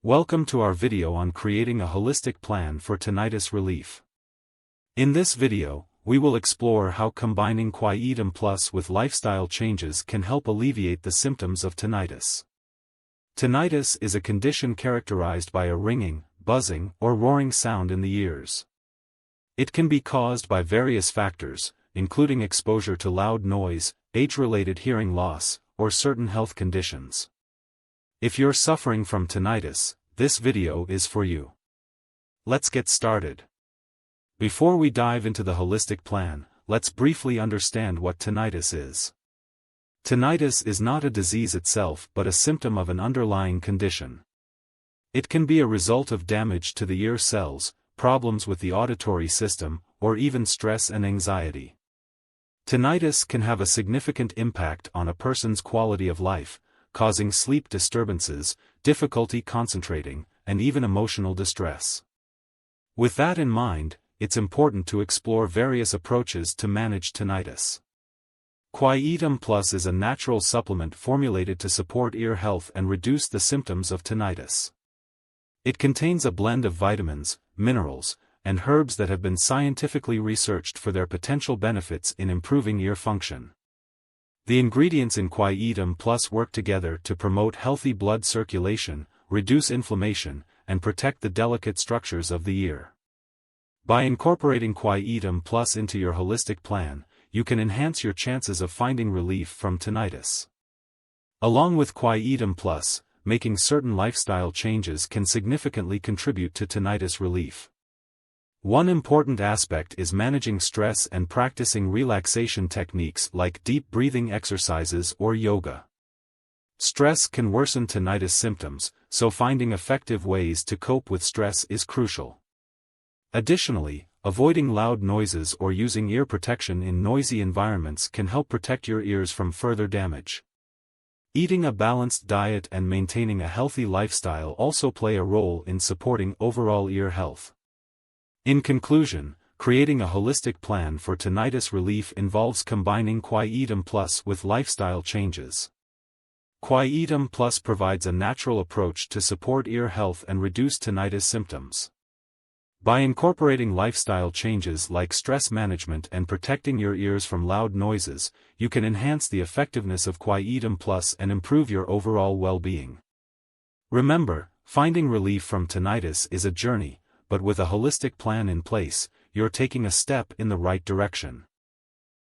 Welcome to our video on creating a holistic plan for tinnitus relief. In this video, we will explore how combining Quietum Plus with lifestyle changes can help alleviate the symptoms of tinnitus. Tinnitus is a condition characterized by a ringing, buzzing, or roaring sound in the ears. It can be caused by various factors, including exposure to loud noise, age-related hearing loss, or certain health conditions. If you're suffering from tinnitus, this video is for you. Let's get started. Before we dive into the holistic plan, let's briefly understand what tinnitus is. Tinnitus is not a disease itself but a symptom of an underlying condition. It can be a result of damage to the ear cells, problems with the auditory system, or even stress and anxiety. Tinnitus can have a significant impact on a person's quality of life, causing sleep disturbances, difficulty concentrating, and even emotional distress. With that in mind, it's important to explore various approaches to manage tinnitus. Quietum Plus is a natural supplement formulated to support ear health and reduce the symptoms of tinnitus. It contains a blend of vitamins, minerals, and herbs that have been scientifically researched for their potential benefits in improving ear function. The ingredients in Quietum Plus work together to promote healthy blood circulation, reduce inflammation, and protect the delicate structures of the ear. By incorporating Quietum Plus into your holistic plan, you can enhance your chances of finding relief from tinnitus. Along with Quietum Plus, making certain lifestyle changes can significantly contribute to tinnitus relief. One important aspect is managing stress and practicing relaxation techniques like deep breathing exercises or yoga. Stress can worsen tinnitus symptoms, so finding effective ways to cope with stress is crucial. Additionally, avoiding loud noises or using ear protection in noisy environments can help protect your ears from further damage. Eating a balanced diet and maintaining a healthy lifestyle also play a role in supporting overall ear health. In conclusion, creating a holistic plan for tinnitus relief involves combining Quietum Plus with lifestyle changes. Quietum Plus provides a natural approach to support ear health and reduce tinnitus symptoms. By incorporating lifestyle changes like stress management and protecting your ears from loud noises, you can enhance the effectiveness of Quietum Plus and improve your overall well-being. Remember, finding relief from tinnitus is a journey, but with a holistic plan in place, you're taking a step in the right direction.